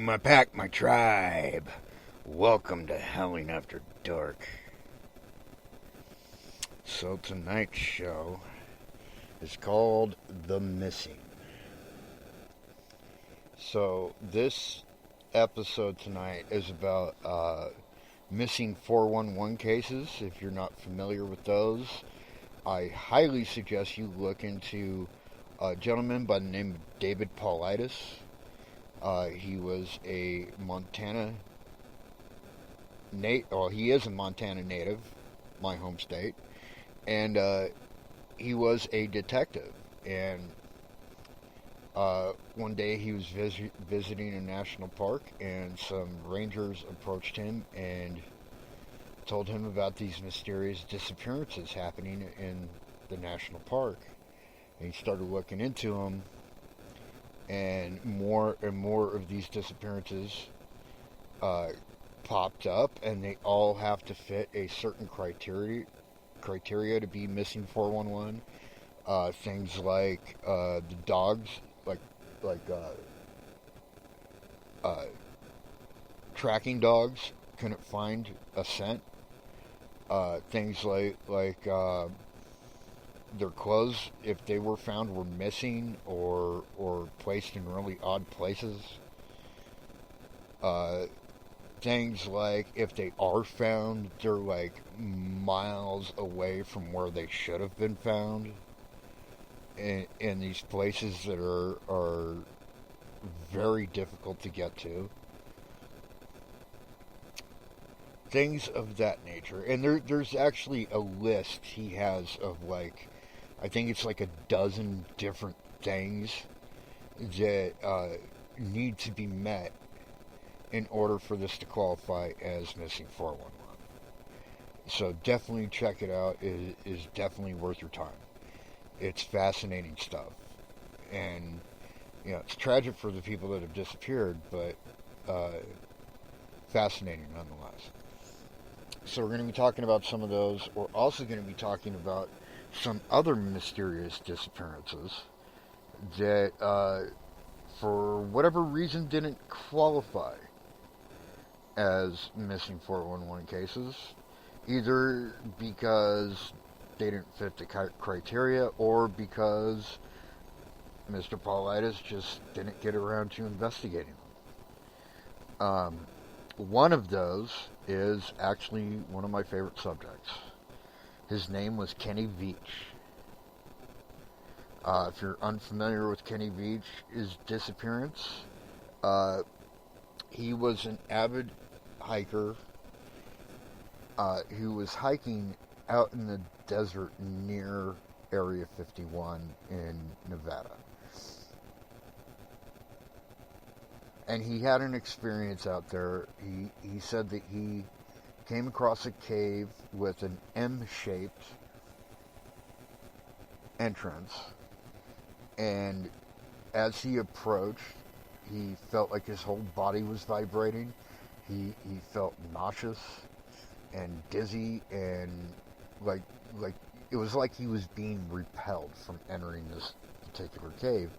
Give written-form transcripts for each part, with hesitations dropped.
my pack, my tribe. Welcome to Howling After Dark. So tonight's show is called The Missing. So this episode tonight is about missing 411 cases. If you're not familiar with those, I highly suggest you look into a gentleman by the name of David Paulides. He was a Montana he is a Montana native, my home state, and he was a detective. And one day he was visiting a national park, and some rangers approached him and told him about these mysterious disappearances happening in the national park. And he started looking into them, and more of these disappearances popped up, and they all have to fit a certain criteria to be missing 411. Things like the dogs, like tracking dogs couldn't find a scent. Things like their clothes, if they were found, were missing or placed in really odd places. Things like if they are found, they're like miles away from where they should have been found. In these places that are very difficult to get to. Things of that nature. And there's actually a list he has of I think it's like a dozen different things that need to be met in order for this to qualify as missing 411. So definitely check it out. It is definitely worth your time. It's fascinating stuff. And, it's tragic for the people that have disappeared, but fascinating nonetheless. So we're going to be talking about some of those. We're also going to be talking about some other mysterious disappearances that, for whatever reason, didn't qualify as missing 411 cases, either because they didn't fit the criteria or because Mr. Paulides just didn't get around to investigating them. One of those is actually one of my favorite subjects. His name was Kenny Veach. If you're unfamiliar with Kenny Veach, his disappearance, he was an avid hiker who was hiking out in the desert near Area 51 in Nevada. And he had an experience out there. He said that he came across a cave with an M-shaped entrance, and as he approached, he felt like his whole body was vibrating. He felt nauseous and dizzy, and like it was like he was being repelled from entering this particular cave,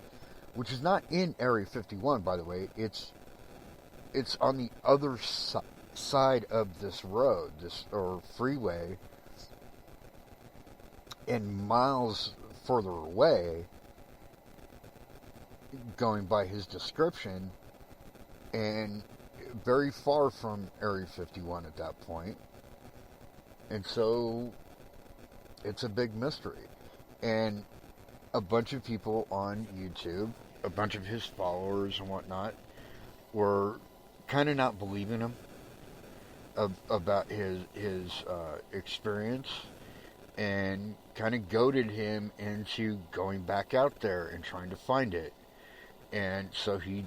which is not in Area 51, by the way. It's on the other side of this road, or freeway, and miles further away, going by his description, and very far from Area 51 at that point. And so it's a big mystery. And a bunch of people on YouTube, a bunch of his followers and whatnot, were kind of not believing him about his experience, and kind of goaded him into going back out there and trying to find it. And so he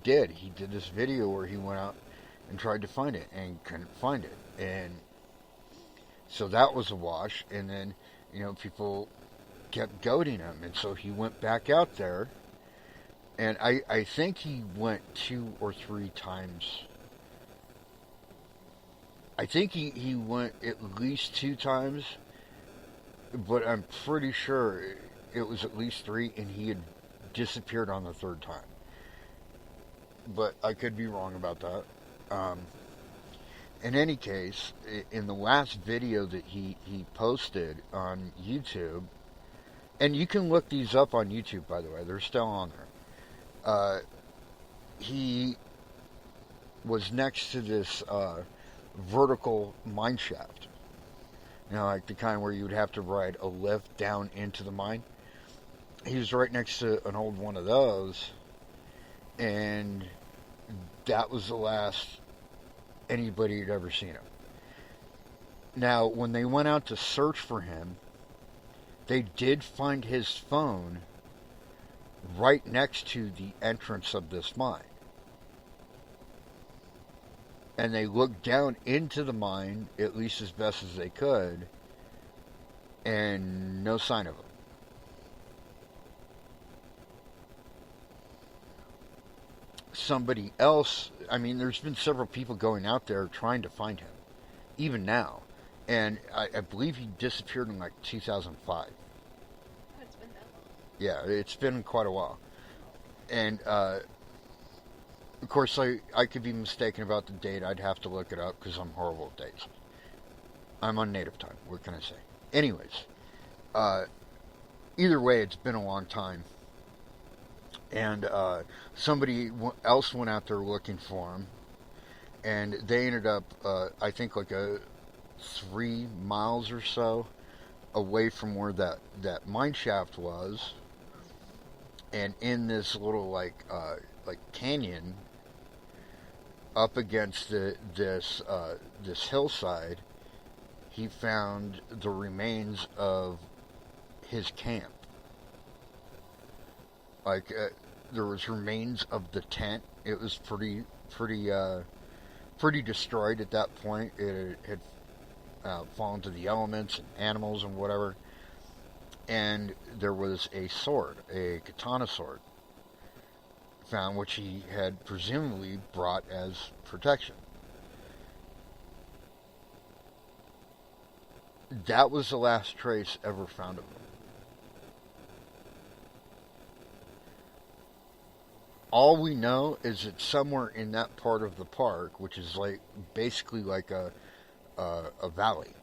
did this video where he went out and tried to find it and couldn't find it. And so that was a wash. And then, people kept goading him. And so he went back out there. And I think he went 2 or 3 times. I think he went at least 2 times. But I'm pretty sure it was at least 3, and he had disappeared on the 3rd time. but I could be wrong about that. Um, in any case, in the last video that he posted on YouTube, and you can look these up on YouTube, by the way, they're still on there. He was next to this vertical mine shaft. Like the kind where you would have to ride a lift down into the mine. He was right next to an old one of those, and that was the last anybody had ever seen him. Now, when they went out to search for him, they did find his phone right next to the entrance of this mine. And they looked down into the mine, at least as best as they could, and no sign of him. Somebody else, I mean, there's been several people going out there trying to find him, even now. And I believe he disappeared in like 2005. Oh, it's been that long. Yeah, it's been quite a while. And, of course, I could be mistaken about the date. I'd have to look it up because I'm horrible at dates. I'm on native time. What can I say? Anyways, either way, it's been a long time. And somebody else went out there looking for him. And they ended up, I think, like 3 miles or so away from where that mine shaft was. And in this little, like canyon up against this hillside, he found the remains of his camp. Like there was remains of the tent. It was pretty destroyed at that point. It had fallen to the elements and animals and whatever. And there was a sword, a katana sword, found, which he had presumably brought as protection. That was the last trace ever found of him. All we know is that somewhere in that part of the park, which is like basically like a valley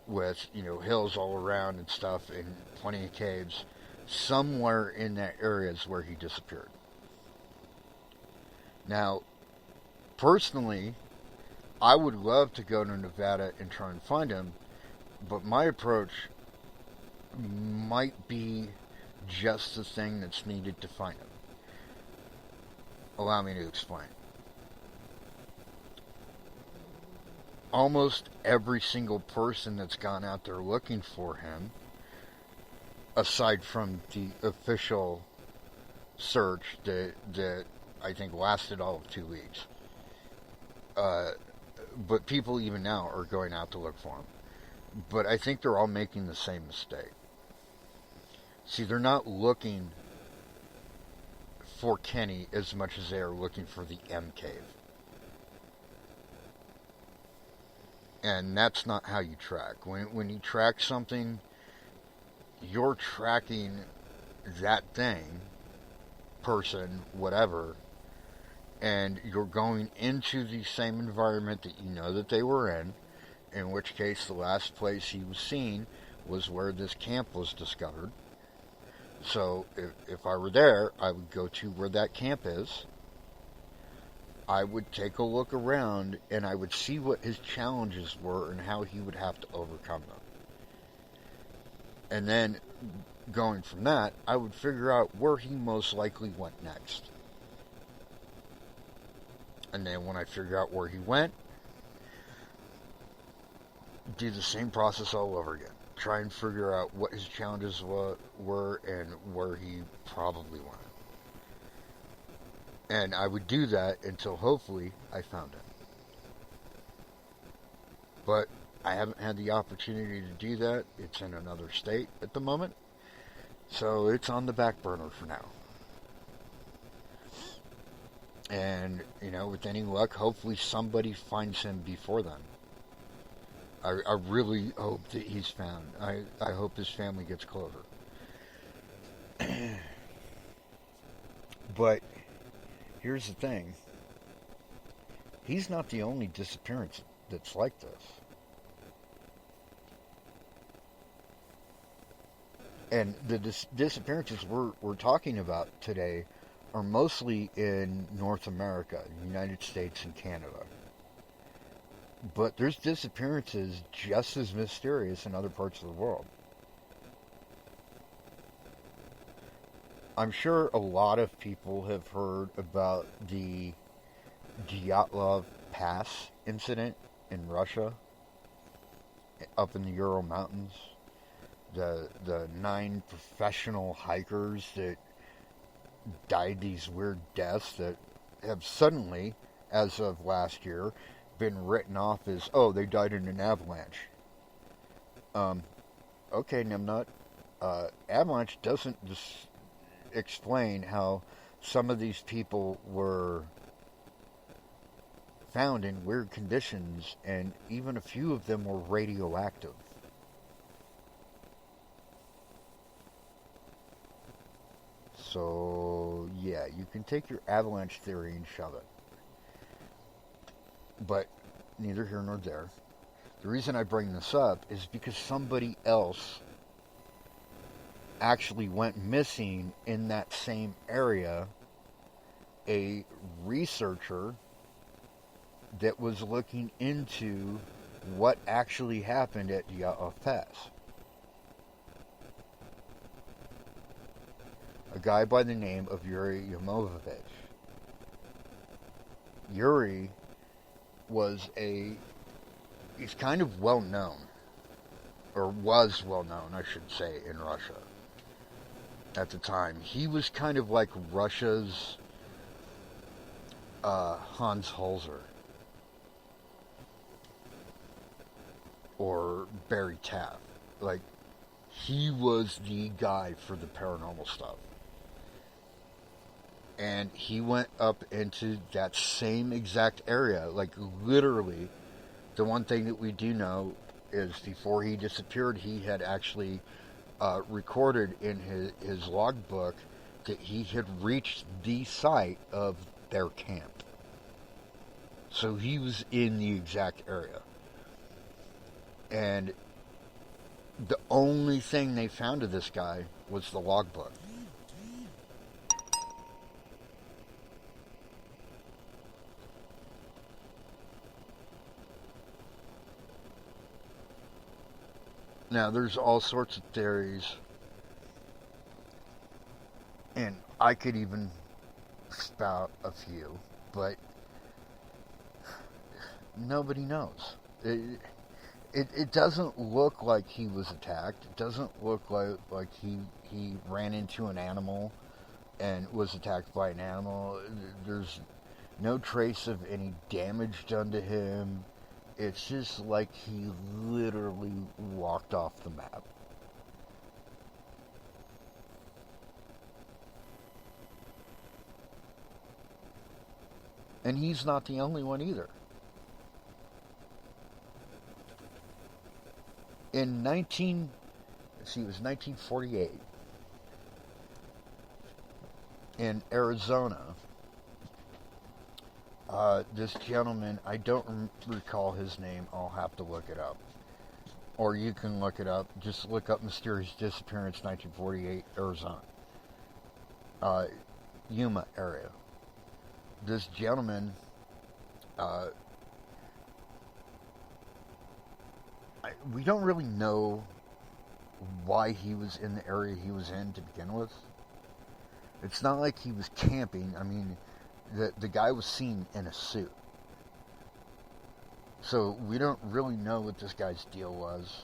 with hills all around and stuff and plenty of caves, somewhere in that area is where he disappeared. Now, personally, I would love to go to Nevada and try and find him, but my approach might be just the thing that's needed to find him. Allow me to explain. Almost every single person that's gone out there looking for him, aside from the official search that I think lasted all of 2 weeks, but people even now are going out to look for him. But I think they're all making the same mistake. See, they're not looking for Kenny as much as they are looking for the M Cave. And that's not how you track. When you track something, you're tracking that thing, person, whatever, and you're going into the same environment that you know that they were in which case the last place he was seen was where this camp was discovered. So if I were there, I would go to where that camp is. I would take a look around and I would see what his challenges were and how he would have to overcome them. And then going from that, I would figure out where he most likely went next. And then when I figure out where he went, do the same process all over again. Try and figure out what his challenges were and where he probably went. And I would do that until hopefully I found it. But I haven't had the opportunity to do that. It's in another state at the moment. So it's on the back burner for now. And, with any luck, hopefully somebody finds him before then. I really hope that he's found. I hope his family gets closure. here's the thing. He's not the only disappearance that's like this. And the disappearances we're talking about today are mostly in North America, the United States, and Canada. But there's disappearances just as mysterious in other parts of the world. I'm sure a lot of people have heard about the Dyatlov Pass incident in Russia, up in the Ural Mountains. The 9 professional hikers that died these weird deaths that have suddenly, as of last year, been written off as, oh, they died in an avalanche. Okay, Nimnut. Avalanche doesn't explain how some of these people were found in weird conditions, and even a few of them were radioactive. So, yeah, you can take your avalanche theory and shove it. But neither here nor there. The reason I bring this up is because somebody else actually went missing in that same area. A researcher that was looking into what actually happened at Dyatlov Pass. A guy by the name of Yuri Yamovovich. Yuri he's kind of well known, or was well known, I should say, in Russia at the time. He was kind of like Russia's Hans Holzer or Barry Taff. Like, he was the guy for the paranormal stuff. And he went up into that same exact area. Like, literally, the one thing that we do know is before he disappeared, he had actually recorded in his logbook that he had reached the site of their camp. So he was in the exact area. And the only thing they found of this guy was the logbook. Now, there's all sorts of theories, and I could even spout a few, but nobody knows. It doesn't look like he was attacked. It doesn't look like he ran into an animal and was attacked by an animal. There's no trace of any damage done to him. It's just like he literally walked off the map. And he's not the only one either. In 1948, in Arizona, this gentleman, I don't recall his name, I'll have to look it up. Or you can look it up, just look up Mysterious Disappearance 1948, Arizona. Yuma area. This gentleman, we don't really know why he was in the area he was in to begin with. It's not like he was camping. I mean, the guy was seen in a suit. So we don't really know what this guy's deal was.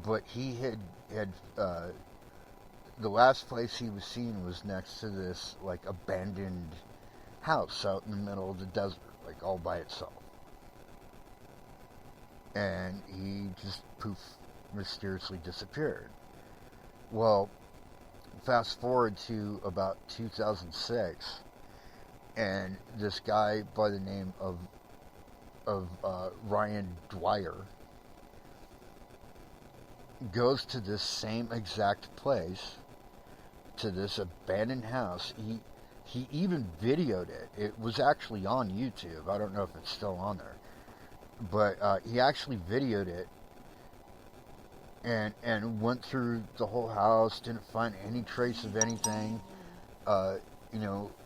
But he had the last place he was seen was next to this, like, abandoned house out in the middle of the desert, like, all by itself. And he just, poof, mysteriously disappeared. Well, fast forward to about 2006, and this guy by the name of Ryan Dwyer goes to this same exact place, to this abandoned house. he even videoed it. It was actually on YouTube. I don't know if it's still on there, but he actually videoed it and went through the whole house. Didn't find any trace of anything. Uh,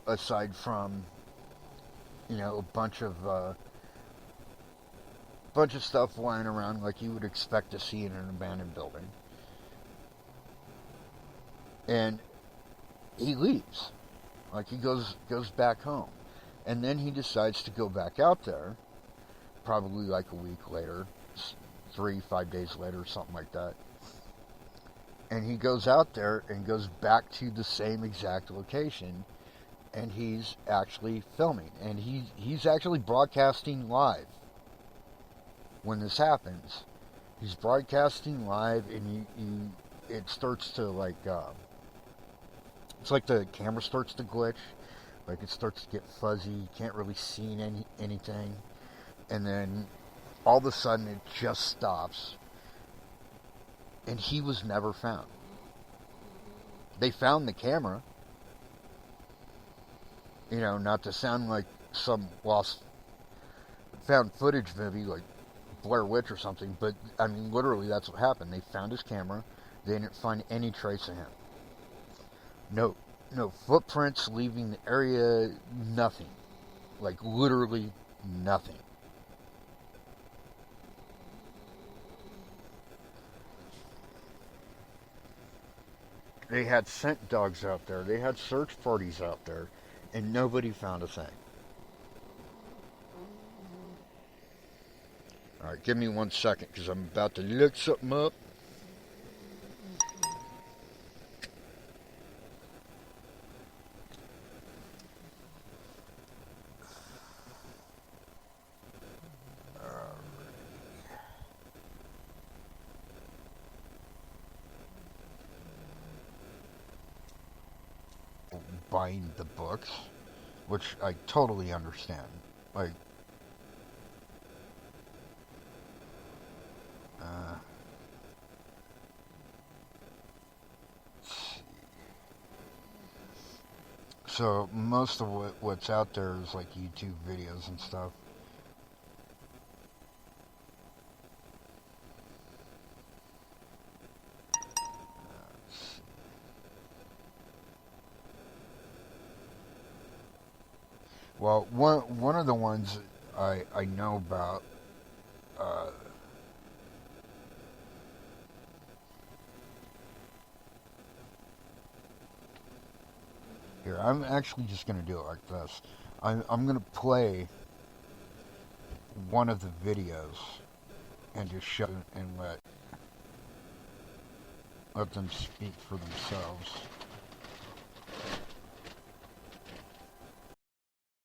aside from a bunch of stuff lying around like you would expect to see in an abandoned building. And he leaves. Like he goes back home. And then he decides to go back out there, probably like a week later, 5 days later, something like that. And he goes out there and goes back to the same exact location, and he's actually filming. And he's actually broadcasting live when this happens. He's broadcasting live, and it starts to like it's like the camera starts to glitch, like it starts to get fuzzy. You can't really see anything, and then all of a sudden it just stops, and he was never found. They found the camera, not to sound like some lost found footage movie like Blair Witch or something, but I mean literally that's what happened. They found his camera. They didn't find any trace of him. No footprints leaving the area, nothing. Like literally nothing. They had scent dogs out there. They had search parties out there, and nobody found a thing. Alright, give me 1 second because I'm about to look something up. Buying the books, which I totally understand. Like, uh, so most of what's out there is like YouTube videos and stuff. Well, one of the ones I know about. Uh, Here, I'm actually just gonna do it like this. I'm gonna play one of the videos and just show and let them speak for themselves.